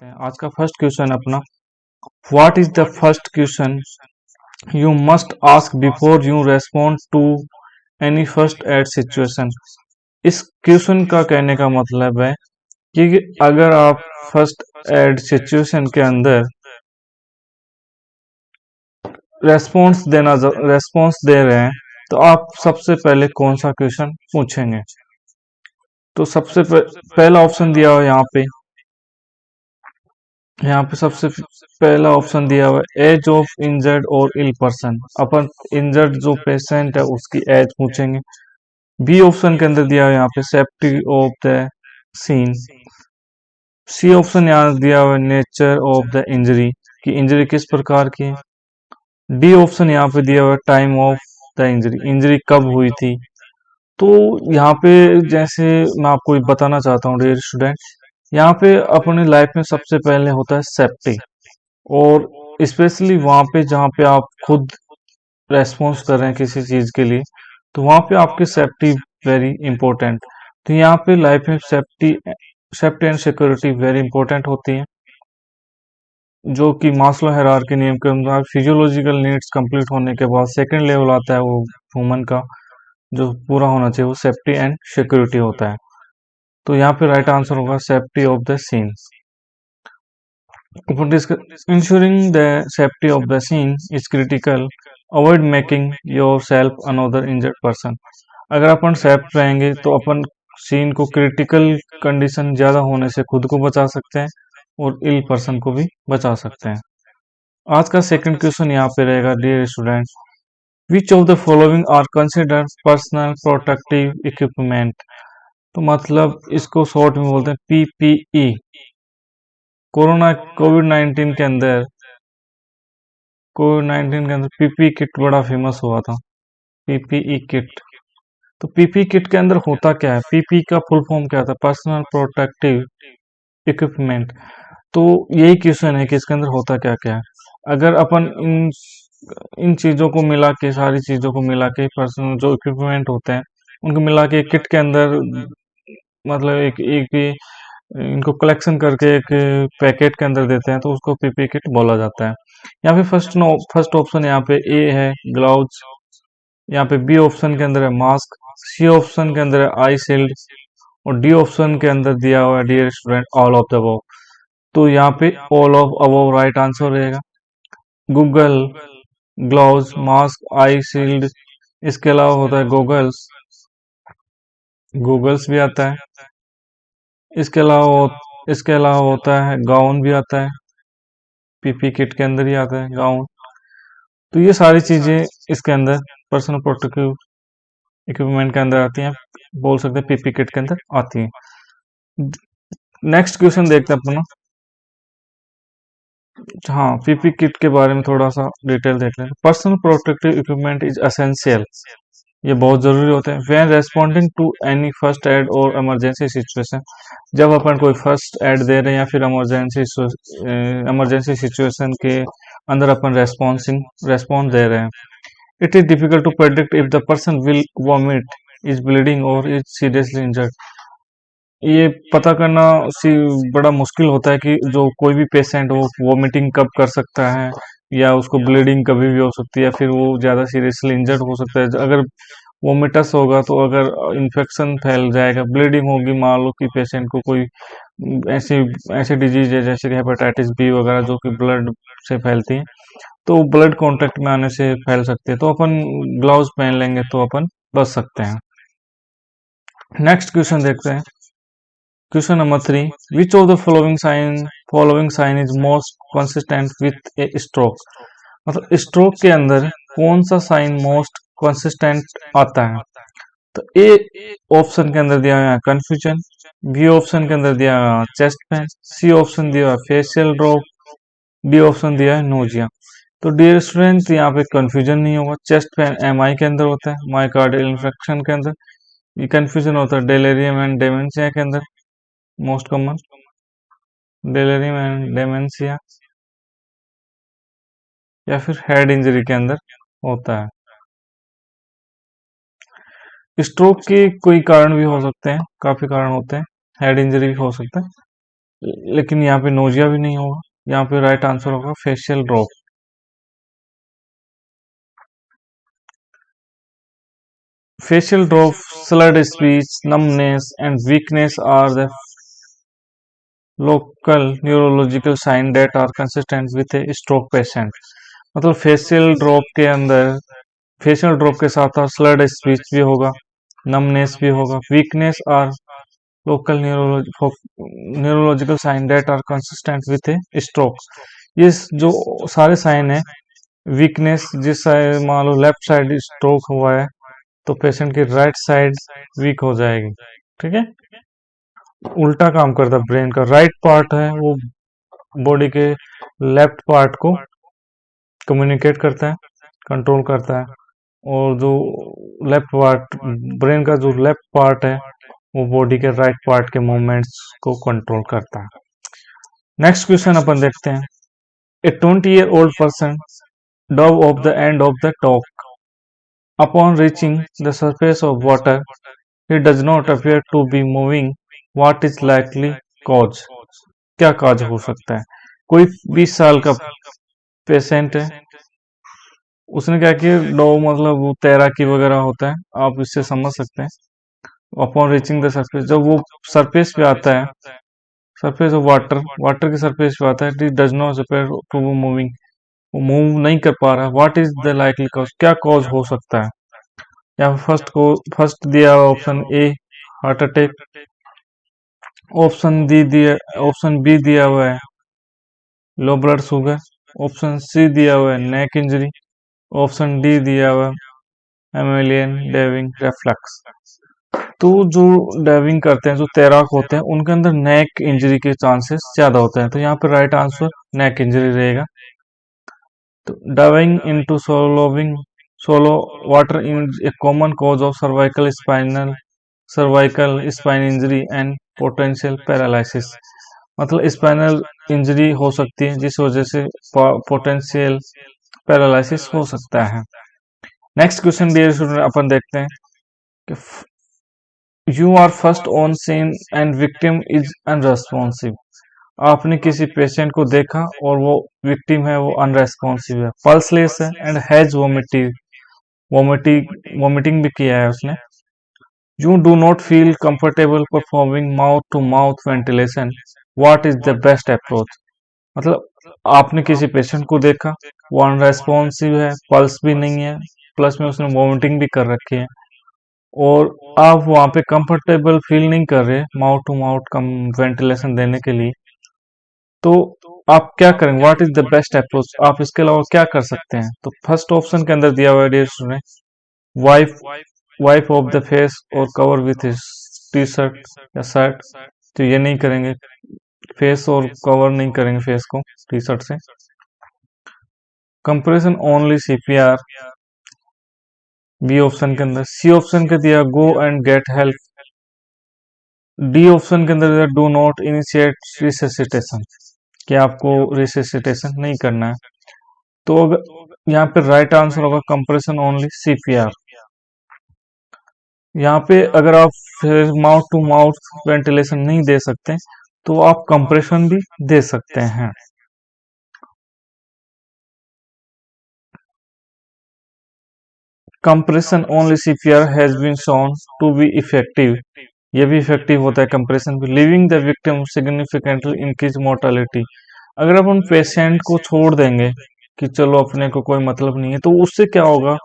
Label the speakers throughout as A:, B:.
A: आज का first question अपना, what is the first question you must ask before you respond to any first aid situation. इस question का कहने का मतलब है कि अगर आप फर्स्ट एड सिचुएशन के अंदर रेस्पॉन्स दे रहे हैं तो आप सबसे पहले कौन सा क्वेश्चन पूछेंगे। तो सबसे पहला ऑप्शन दिया हुआ यहाँ पे सबसे पहला ऑप्शन दिया हुआ है एज ऑफ इंजर्ड और इल पर्सन। अपन इंजर्ड जो पेशेंट है उसकी एज पूछेंगे। बी ऑप्शन के अंदर दिया हुआ है यहाँ पे safety of the scene. C option यहाँ दिया हुआ है नेचर ऑफ द इंजरी, कि इंजरी किस प्रकार की है। डी ऑप्शन यहाँ पे दिया हुआ है time of the injury, injury कब हुई थी। तो यहाँ पे जैसे मैं आपको बताना चाहता हूँ डियर स्टूडेंट, यहाँ पे अपनी लाइफ में सबसे पहले होता है सेफ्टी, और स्पेशली वहाँ पे जहाँ पे आप खुद रेस्पॉन्स कर रहे हैं किसी चीज के लिए, तो वहाँ पे आपकी सेफ्टी वेरी इंपॉर्टेंट। तो यहाँ पे लाइफ में safety and security very important होती है, जो कि मास्लो हायरार्की नियम के अनुसार फिजियोलॉजिकल नीड्स कंप्लीट होने के बाद सेकंड लेवल आता है वो ह्यूमन का जो पूरा होना चाहिए, वो सेफ्टी एंड सिक्योरिटी होता है। तो यहाँ पे राइट आंसर होगा safety of the scene. Ensuring the safety of the scene is critical, avoid making your self another injured person. अगर अपन सेफ रहेंगे तो अपन सीन को क्रिटिकल कंडीशन ज्यादा होने से खुद को बचा सकते हैं और इल पर्सन को भी बचा सकते हैं। आज का सेकंड क्वेश्चन यहाँ पे रहेगा dear student, which of the following are considered personal protective equipment. तो मतलब इसको शॉर्ट में बोलते हैं पीपीई। कोविड 19 के अंदर पीपीई किट बड़ा फेमस हुआ था, पीपीई किट। तो पीपीई किट के अंदर होता क्या है, पीपीई का फुल फॉर्म क्या था, पर्सनल प्रोटेक्टिव इक्विपमेंट। तो यही क्वेश्चन है कि इसके अंदर होता क्या क्या है। अगर अपन इन इन चीजों को मिला के, सारी चीजों को मिला के, पर्सनल जो इक्विपमेंट होते हैं उनको मिला के किट के अंदर, मतलब एक एक इनको कलेक्शन करके एक पैकेट के अंदर देते हैं, तो उसको पीपी किट बोला जाता है। यहाँ पे फर्स्ट ऑप्शन यहाँ पे ए है ग्लव्स, यहाँ पे बी ऑप्शन के अंदर है मास्क, सी ऑप्शन के अंदर है आई शील्ड, और डी ऑप्शन के अंदर दिया हुआ है dear student all of the above. तो यहाँ पे all of above right answer रहेगा। Goggles, gloves, mask, eye shield, इसके अलावा होता है गूगल्स, गूगल्स भी आता है। इसके अलावा होता है गाउन भी आता है, पीपी किट के अंदर ही आता है गाउन। तो ये सारी चीजें इसके अंदर पर्सनल प्रोटेक्टिव इक्विपमेंट के अंदर आती हैं, बोल सकते हैं पीपी किट के अंदर आती हैं। नेक्स्ट क्वेश्चन देखते हैं अपना। हाँ, पीपी किट के बारे में थोड़ा सा डिटेल देख लें। Personal protective equipment is essential, ये बहुत जरूरी होते हैं when responding to any first aid और इमरजेंसी सिचुएशन। जब अपन कोई फर्स्ट एड दे रहे हैं या फिर इमरजेंसी सिचुएशन के अंदर अपन रेस्पॉन्स दे रहे हैं। It is difficult to predict if the person will vomit, is bleeding और इज सीरियसली इंजर्ड। ये पता करना सी बड़ा मुश्किल होता है कि जो कोई भी पेशेंट हो वॉमिटिंग कब कर सकता है, या उसको ब्लीडिंग कभी भी हो सकती है, या फिर वो ज्यादा सीरियसली इंजर्ड हो सकता है। अगर वोमिटस होगा तो अगर इन्फेक्शन फैल जाएगा, ब्लीडिंग होगी, मान लो कि पेशेंट को कोई ऐसी ऐसी डिजीज है जैसे कि हेपेटाइटिस बी वगैरह जो कि ब्लड से फैलती है, तो ब्लड कांटेक्ट में आने से फैल सकती है, तो अपन ग्लव्स पहन लेंगे तो अपन बच सकते हैं। नेक्स्ट क्वेश्चन देखते हैं। Question number 3, which of the following sign is most consistent with a stroke. मतलब स्ट्रोक के अंदर कौन सा साइन मोस्ट कंसिस्टेंट आता है। तो ए ऑप्शन के अंदर दिया हुआ है कंफ्यूजन, बी ऑप्शन के अंदर दिया हुआ है चेस्ट पेन, सी ऑप्शन दिया हुआ है फेशियल ड्रॉप, डी ऑप्शन दिया है नोजिया। तो डियर स्टूडेंट यहाँ पे कंफ्यूजन नहीं होगा, चेस्ट पेन एमआई के अंदर होता है, मायोकार्डियल इन्फेक्शन के अंदर। ये कंफ्यूजन होता है डेलेरियम एंड डेमेंशिया के अंदर, most common delirium and dementia, या फिर हेड इंजरी के अंदर होता है। स्ट्रोक के कोई कारण भी हो सकते हैं, काफी कारण होते हैं, हेड इंजरी भी हो सकता है, लेकिन यहाँ पे नोजिया भी नहीं होगा। यहाँ पे राइट आंसर होगा facial drop. Facial drop, slurred speech, numbness, and weakness are the local neurological sign that are consistent with a stroke patient. मतलब फेशियल ड्रॉप के अंदर फेशियल ड्रॉप के साथ साथ स्लर्ड स्पीच भी होगा, नमनेस भी होगा, वीकनेस और local neurological sign that are consistent with a stroke. ये जो सारे साइन है, वीकनेस जिस साइड मान लो लेफ्ट साइड स्ट्रोक हुआ है तो पेशेंट की राइट साइड वीक हो जाएगी। ठीक है, उल्टा काम करता है ब्रेन का। राइट पार्ट है वो बॉडी के लेफ्ट पार्ट को कम्युनिकेट करता है, कंट्रोल करता है, और जो लेफ्ट पार्ट ब्रेन का जो लेफ्ट पार्ट है वो बॉडी के राइट पार्ट के मूवमेंट्स को कंट्रोल करता है। नेक्स्ट क्वेश्चन अपन देखते हैं। ए 20-year-old person dove off the end of the top. Upon reaching the surface of water, he does not appear to be moving. What is likely cause? क्या काज हो सकता है? कोई 20 साल का पेशेंट है, उसने क्या किया, डो मतलब वो तैराकी वगैरह होता है, आप इससे समझ सकते हैं। अपॉन रीचिंग द सरफेस, जब वो सरफेस पे आता है, सरफेस ऑफ वाटर, वाटर के सरफेस पे आता है, it does not appear to be moving, वो मूव नहीं कर पा रहा है। What is the likely cause? क्या कॉज हो सकता है? यहाँ फर्स्ट दिया हुआ option A heart attack, option B दिया हुआ है low blood sugar, option C दिया हुआ है नेक इंजरी, ऑप्शन डी दिया हुआ है एमेलियन डेविंग रेफ्लक्स। तो जो डाइविंग करते हैं, जो तैराक होते हैं, उनके अंदर नेक इंजरी के चांसेस ज्यादा होते हैं, तो यहाँ पे राइट आंसर नेक इंजरी रहेगा। तो diving into solo water in A common cause of cervical spine injury and potential paralysis. मतलब स्पाइनल इंजरी हो सकती है जिस वजह से पोटेंशियल पैरालिसिस हो सकता है। नेक्स्ट क्वेश्चन डियर स्टूडेंट, अपन देखते हैं कि you are first on scene and victim is unresponsive. आपने किसी पेशेंट को देखा और वो विक्टिम है, वो अनरेस्पॉन्सिव है, पल्सलेस है एंड हैज वोमिटिंग भी किया है उसने। You do not feel comfortable performing mouth to mouth ventilation, what is the best approach. मतलब आपने किसी पेशेंट को देखा, वो अनरेस्पॉन्सिव है, पल्स भी नहीं है, प्लस में उसने वोमिटिंग भी कर रखी है, और आप वहां पे कंफर्टेबल फील नहीं कर रहे माउथ टू माउथ कम वेंटिलेशन देने के लिए, तो आप क्या करेंगे? What is the best approach? आप इसके अलावा क्या कर सकते हैं? तो फर्स्ट ऑप्शन के अंदर दिया हुआ है dear student, wipe wipe off the face और कवर विथ टी शर्ट या शर्ट, तो ये नहीं करेंगे, फेस और कवर नहीं करेंगे फेस को टी शर्ट से। Compression only CPR B option के अंदर। सी ऑप्शन के दिया go and get help. D option के अंदर दिया डू नॉट इनिशिएट रिसेसिटेशन, कि आपको रिसेसिटेशन नहीं करना है। तो यहाँ पे राइट आंसर होगा कंप्रेशन ओनली सीपीआर। यहाँ पे अगर आप माउथ टू माउथ वेंटिलेशन नहीं दे सकते तो आप कंप्रेशन भी दे सकते हैं। Compression only CPR has been shown to be effective, ये भी इफेक्टिव होता है कंप्रेशन भी। Leaving the victim significantly increase mortality, अगर आप उन पेशेंट को छोड़ देंगे कि चलो अपने को कोई मतलब नहीं है, तो उससे क्या होगा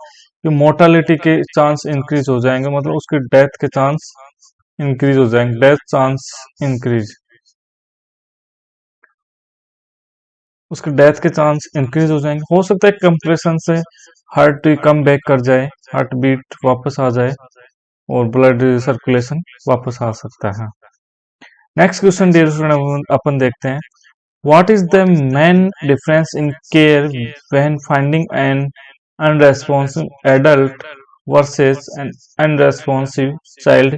A: कि मोर्टालिटी के चांस इंक्रीज हो जाएंगे, मतलब उसके डेथ के चांस इंक्रीज हो जाएंगे, डेथ चांस इंक्रीज, उसके डेथ के चांस इंक्रीज हो जाएंगे। हो सकता है कंप्रेशन से हार्ट कम बैक कर जाए, हार्ट बीट वापस आ जाए और ब्लड सर्कुलेशन वापस आ सकता है। नेक्स्ट क्वेश्चन डियर स्टूडेंट, अपन देखते हैं what is the main difference in care when finding an unresponsive adult versus an unresponsive child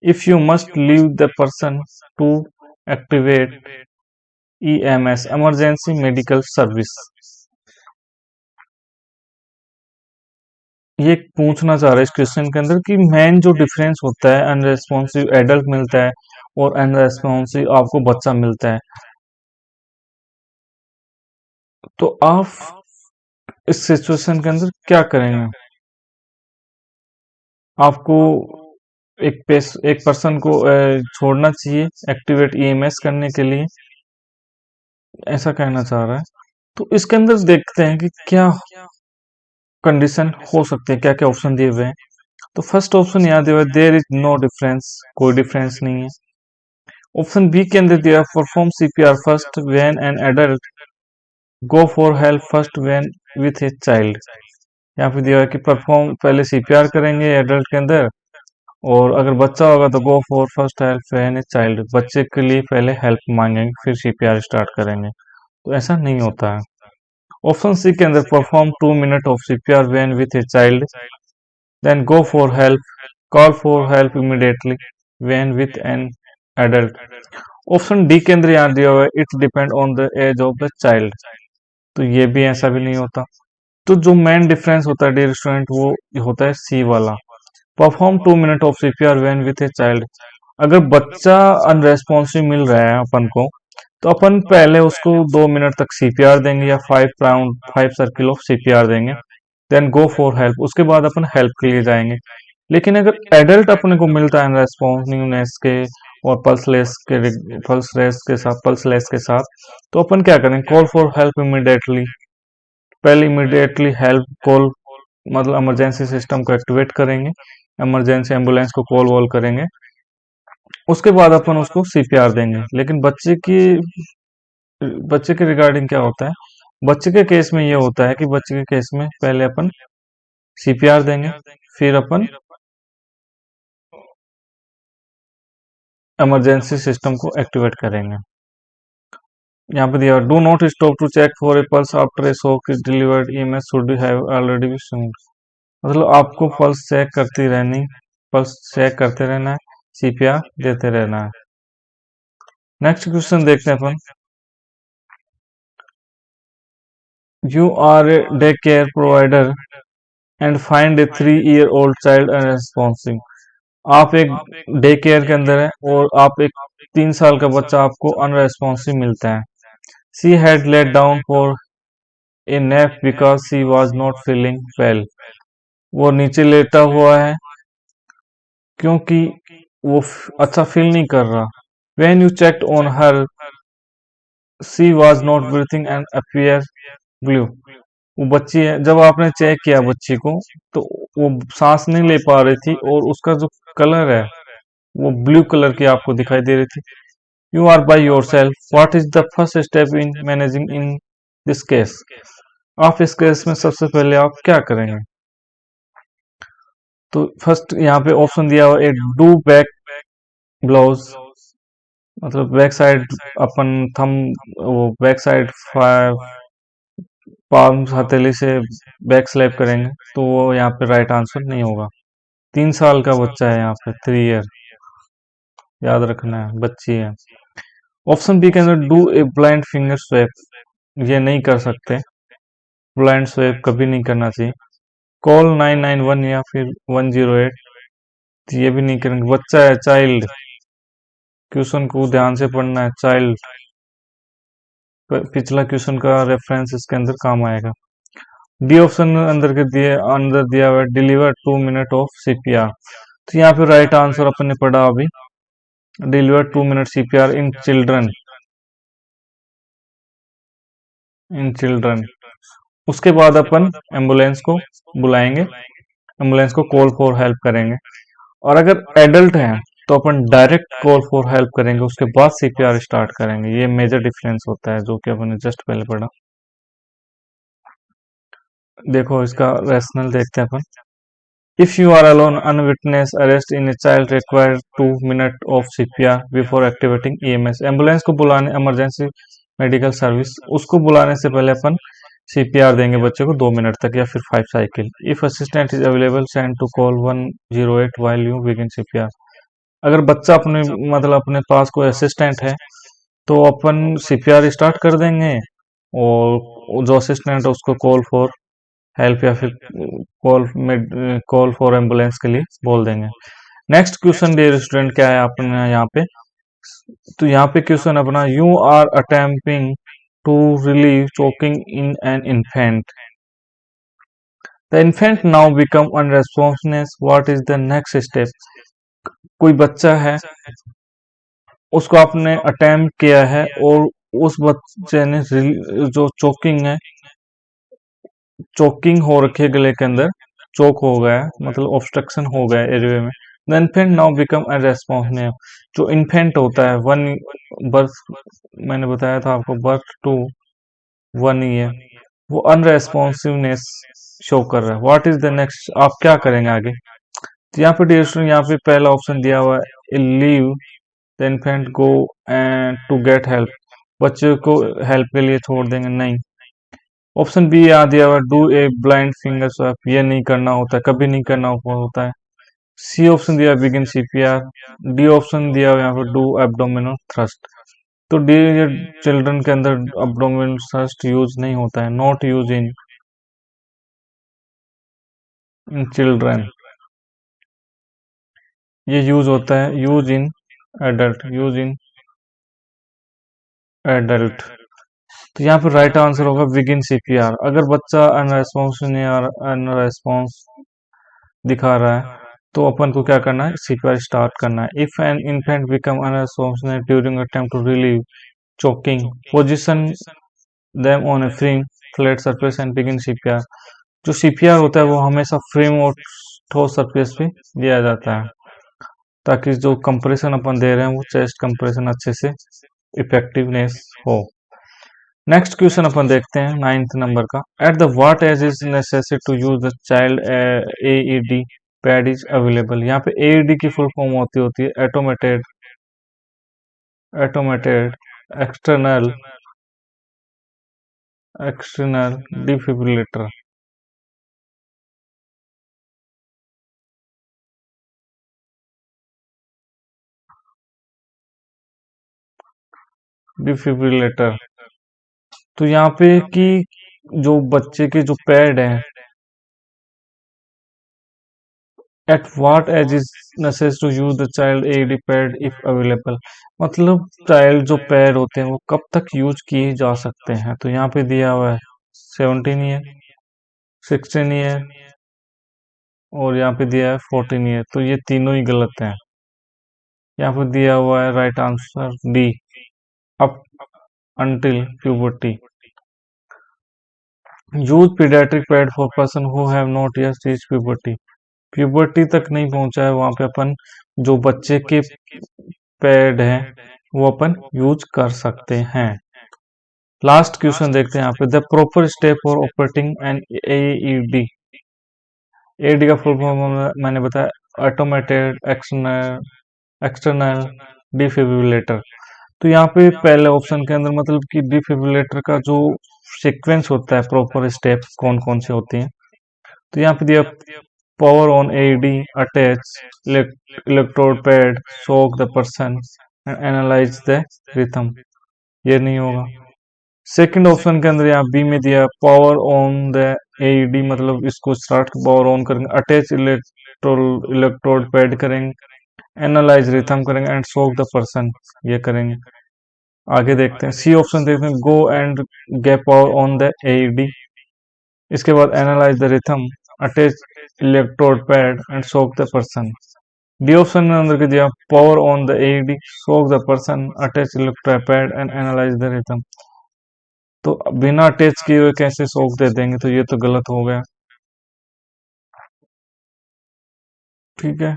A: if you must leave the person to activate EMS emergency medical service. ये पूछना चाह रहा है इस question के अंदर कि मेन जो डिफरेंस होता है, अनरेस्पॉन्सिव एडल्ट मिलता है और अनरेस्पॉन्सिव आपको बच्चा मिलता है, तो आप इस सिचुएशन के अंदर क्या करेंगे? आपको एक पर्सन को छोड़ना चाहिए एक्टिवेट ईएमएस करने के लिए, ऐसा कहना चाह रहा है। तो इसके अंदर देखते हैं कि क्या कंडीशन हो सकते हैं, क्या क्या ऑप्शन दिए हुए हैं। तो फर्स्ट ऑप्शन यहाँ दिया हुआ है देयर इज नो डिफरेंस, कोई डिफरेंस नहीं है। ऑप्शन बी के अंदर दिया perform CPR first when an adult, go for help first when with a child. यहाँ पे दिया है कि परफॉर्म पहले सीपीआर करेंगे एडल्ट के अंदर, और अगर बच्चा होगा तो go for first help when a child, बच्चे के लिए पहले हेल्प मांगेंगे फिर सीपीआर स्टार्ट करेंगे। तो ऐसा नहीं होता है। ऑप्शन सी के अंदर perform 2 minute of CPR when with a child, then go for help, call for help immediately when with an adult. Option D के अंदर यहाँ दिया हुआ है it depend on the age of the child, तो ये भी ऐसा भी नहीं होता। तो जो मेन डिफरेंस होता है डियर स्टूडेंट वो होता है सी वाला, perform 2 minute of CPR when with a child. अगर बच्चा अनरेस्पॉन्सिव मिल रहा है अपन को, तो अपन पहले उसको 2 मिनट तक सीपीआर देंगे या 5 राउंड 5 सर्किल ऑफ सीपीआर देंगे, देन गो फॉर हेल्प, उसके बाद अपन हेल्प के लिए जाएंगे। लेकिन अगर एडल्ट अपने को मिलता है अनरेस्पॉन्सिवनेस के और पल्स लेस के साथ, तो अपन क्या करेंगे, कॉल फॉर हेल्प इमीडिएटली, पहले इमीडिएटली हेल्प कॉल, मतलब इमरजेंसी सिस्टम को एक्टिवेट करेंगे, इमरजेंसी एम्बुलेंस को कॉल वॉल करेंगे, उसके बाद अपन उसको सीपीआर देंगे। लेकिन बच्चे के रिगार्डिंग क्या होता है, बच्चे के केस में ये होता है कि बच्चे के केस में पहले अपन सीपीआर देंगे, फिर अपन इमरजेंसी सिस्टम को एक्टिवेट करेंगे। यहाँ पे दिया do not stop to check for a pulse after a shock is delivered, EMS should have already be soon. मतलब आपको पल्स चेक करते रहना है, सीपीआर देते रहना है। नेक्स्ट क्वेश्चन देखते हैं अपन, you are a day care provider and find a 3 year old child unresponsive. आप एक डे केयर के अंदर है और आप एक 3 साल का बच्चा आपको अनरेस्पॉन्सिव मिलता है। She had let down for a nap because she was not feeling well, वो नीचे लेटा हुआ है क्योंकि वो अच्छा फील नहीं कर रहा। When you checked on her she was not breathing and appear blue, वो बच्ची है, जब आपने चेक किया बच्ची को तो वो सांस नहीं ले पा रही थी और उसका जो कलर है वो ब्लू कलर की आपको दिखाई दे रही थी। You are by your self, what is the first step in managing in this case. आप इस केस में सबसे पहले आप क्या करेंगे? तो फर्स्ट यहाँ पे ऑप्शन दिया हुआ एक डू बैक ब्लाउज, मतलब बैक साइड अपन थम, वो बैक साइड पाम हथेली से बैक स्लैप करेंगे, तो वो यहाँ पे राइट आंसर नहीं होगा। 3 साल का बच्चा है, यहाँ पे 3 ईयर, याद रखना है, बच्ची है। ऑप्शन बी के अंदर do a blind finger sweep, ये नहीं कर सकते, ब्लाइंड स्वेप कभी नहीं करना चाहिए। कॉल 991 या फिर 108, ये भी नहीं करेंगे, बच्चा है, चाइल्ड, क्वेश्चन को ध्यान से पढ़ना है, चाइल्ड, पिछला क्वेश्चन का रेफरेंस इसके अंदर काम आएगा। डी ऑप्शन अंदर दिया हुआ है डिलीवर 2 मिनट ऑफ सीपीआर, तो यहाँ पे राइट आंसर अपन ने पढ़ा अभी, deliver 2 minute CPR in children. उसके बाद अपन एम्बुलेंस को बुलाएंगे, एम्बुलेंस को कॉल फॉर हेल्प करेंगे। और अगर एडल्ट हैं तो अपन डायरेक्ट कॉल फॉर हेल्प करेंगे, उसके बाद सीपीआर स्टार्ट करेंगे। ये मेजर डिफरेंस होता है जो कि अपन ने जस्ट पहले पढ़ा। देखो इसका रैशनल देखते हैं अपन। If you are alone unwitnessed arrest in a child required 2 minute of CPR before activating EMS, ambulance को बुलाने, इमरजेंसी मेडिकल सर्विस, उसको बुलाने से पहले अपन सीपीआर देंगे बच्चे को 2 मिनट तक या फिर 5 cycle. If assistant is available send to call 108 while you begin CPR. अगर बच्चा अपने, मतलब अपने पास कोई असिस्टेंट है तो अपन सीपीआर स्टार्ट कर देंगे, और जो असिस्टेंट है उसको कॉल फॉर हेल्प या फिर कॉल फॉर एम्बुलेंस के लिए बोल देंगे। नेक्स्ट क्वेश्चन डियर स्टूडेंट क्या है अपने यहाँ पे, तो यहाँ पे क्वेश्चन अपना, you are attempting to relieve choking in an infant, the infant now become unresponsive, what is the next step. कोई बच्चा है, उसको आपने अटेम्प्ट किया है और उस बच्चे ने जो चोकिंग है, चोकिंग हो रखी है गले के अंदर, चोक हो गया है, मतलब ऑब्स्ट्रक्शन हो गया है एयरवे में। The infant now become unresponsive, जो इन्फेंट होता है वन बर्थ, मैंने बताया था आपको, बर्थ टू 1 ईयर, वो अनरेस्पॉन्सिवनेस शो कर रहा है। व्हाट इज द नेक्स्ट, आप क्या करेंगे आगे। तो यहाँ पे डियर स्टूडेंट, यहाँ पे पहला ऑप्शन दिया हुआ है, leave the infant go and to get help, बच्चे को हेल्प के लिए छोड़ देंगे, नहीं। ऑप्शन बी यहाँ दिया हुआ है, do a blind finger swap, ये नहीं करना होता है, कभी नहीं करना होता है। सी ऑप्शन दिया बिगिन सीपीआर। डी ऑप्शन दिया हुआ यहाँ पे, डू एब्डोमिनल थ्रस्ट। तो डी चिल्ड्रन के अंदर एब्डोमिनल थ्रस्ट यूज नहीं होता है, नॉट यूज इन चिल्ड्रन, ये यूज होता है use in adult, use in adult. तो यहाँ पे राइट आंसर होगा बिगिन सीपीआर। अगर बच्चा अनरेस्पॉन्स दिखा रहा है तो अपन को क्या करना है, सीपीआर स्टार्ट करना है। If an infant become unresponsive during attempt to relieve choking, position them on a free flat surface and begin CPR. जो सीपीआर होता है वो हमेशा फ्रेम और ठोस सरफेस पे दिया जाता है, ताकि जो कंप्रेशन अपन दे रहे हैं वो चेस्ट कंप्रेशन अच्छे से इफेक्टिवनेस हो। नेक्स्ट क्वेश्चन अपन देखते हैं 9th नंबर का। At the what age is necessary to use the child AED pad is available. यहाँ पे एईडी की फुल फॉर्म होती है automated external external defibrillator. Defibrillator, तो यहाँ पे कि जो बच्चे के जो पैड हैं, at what age is necessary to use the child AED pad if available, मतलब चाइल्ड जो पैड होते हैं वो कब तक यूज किए जा सकते हैं। तो यहाँ पे दिया हुआ है 17 ईयर, 16 ईयर और यहाँ पे दिया है 14 ईयर, तो ये तीनों ही गलत हैं। यहाँ पे दिया हुआ है right answer D, up until puberty. Use paediatric pad for person who have not yet reach puberty, puberty तक नहीं पहुंचा है वहां पे अपन जो बच्चे के पैड हैं वो अपन यूज कर सकते हैं। लास्ट क्वेश्चन देखते हैं यहाँ पे, the proper step for operating an AED. AED का फुल फॉर्म मैंने बताया, ऑटोमेटेड एक्सटर्नल डिफिब्रिलेटर। तो यहाँ पे पहले ऑप्शन के अंदर मतलब कि डिफिब्रिलेटर का जो सीक्वेंस होता है, प्रॉपर स्टेप कौन कौन से होते हैं। तो यहाँ पे दिया power on AED, attach electrode pad, shock the person and analyze the rhythm, ये नहीं होगा। सेकंड ऑप्शन के अंदर यहाँ बी में दिया पावर ऑन द एईडी, मतलब इसको स्टार्ट पावर ऑन करेंगे, अटैच इलेक्ट्रोड पैड करेंगे, एनालाइज रिथम करेंगे एंड शॉक द पर्सन, ये करेंगे। आगे देखते हैं सी ऑप्शन देखते हैं, go and get power on the AED, इसके बाद analyse the rhythm, attach electrode pad and shock the person. D option में अंदर के दिया power on the AED, shock the person, attach electrode pad and analyse the rhythm. तो बिना attach किए हुए कैसे शॉक दे देंगे, तो ये तो गलत हो गया। ठीक है,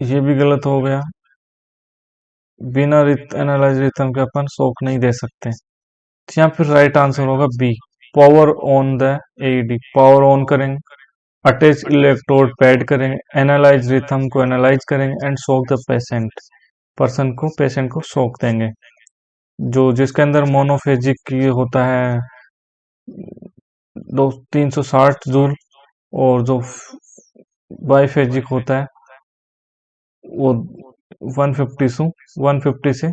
A: ये भी गलत हो गया, बिना एनालाइज रिथम के अपन शॉक नहीं दे सकते। तो यहाँ फिर राइट आंसर होगा B, power on the AED, power on करेंगे, अटैच इलेक्ट्रोड पैड करेंगे, एनालाइज रिथम को एनालाइज करेंगे एंड शॉक द पेशेंट को शॉक देंगे। जो जिसके अंदर मोनोफेजिक होता है 360 जूल, और जो बाईफेजिक होता है वो 150 से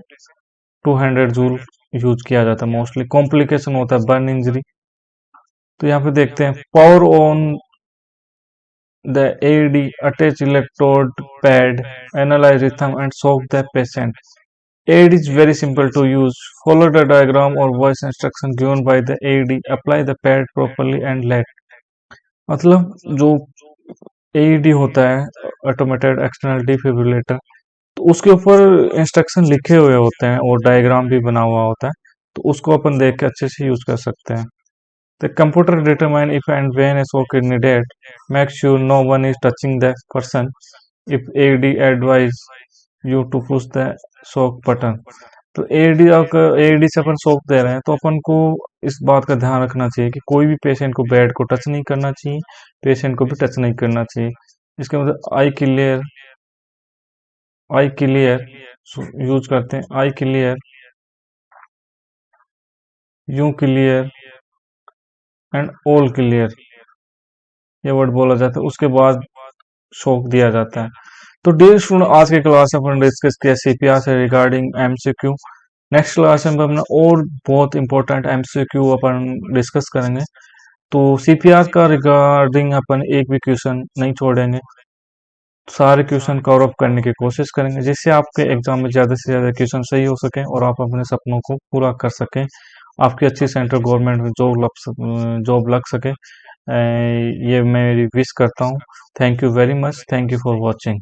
A: 200 जूल यूज किया जाता है। मोस्टली कॉम्प्लिकेशन होता है बर्न इंजरी। तो यहाँ पे देखते हैं power on The AED attach electrode pad, analyze rhythm and shock the patient. AED is very simple to use. Follow the diagram or voice instruction given by the AED. Apply the pad properly and let. मतलब जो AED होता है, automated external defibrillator, तो उसके ऊपर instruction लिखे हुए होते हैं और डायग्राम भी बना हुआ होता है, तो उसको अपन देख के अच्छे से यूज कर सकते हैं। The computer determine if and when a shock is needed. Make sure no one is touching the person. If AED advise you to push the shock button. तो एडी से अपन शॉक दे रहे हैं तो अपन को इस बात का ध्यान रखना चाहिए कि कोई भी पेशेंट को बेड को टच नहीं करना चाहिए, पेशेंट को भी टच नहीं करना चाहिए। इसके मतलब आई क्लियर यूज करते हैं, I clear, you clear and all clear, ये वर्ड बोला जाता है, उसके बाद शॉक दिया जाता है। तो डियर स्टूडेंट, आज की क्लास में अपन डिस्कस किया सीपीआर से रिगार्डिंग एमसीक्यू। नेक्स्ट क्लास में अपना और बहुत इंपॉर्टेंट एमसीक्यू अपन डिस्कस करेंगे। तो सीपीआर का रिगार्डिंग अपन एक भी क्वेश्चन नहीं छोड़ेंगे, सारे क्वेश्चन कवर अप करने की कोशिश करेंगे जिससे आपके एग्जाम में ज़्यादा से ज़्यादा क्वेश्चन सही हो सके और आप अपने सपनों को पूरा कर सकें, आपकी अच्छी सेंट्रल गवर्नमेंट में जॉब लग सके। ये मैं मेरी विश करता हूँ। Thank you very much, thank you for watching.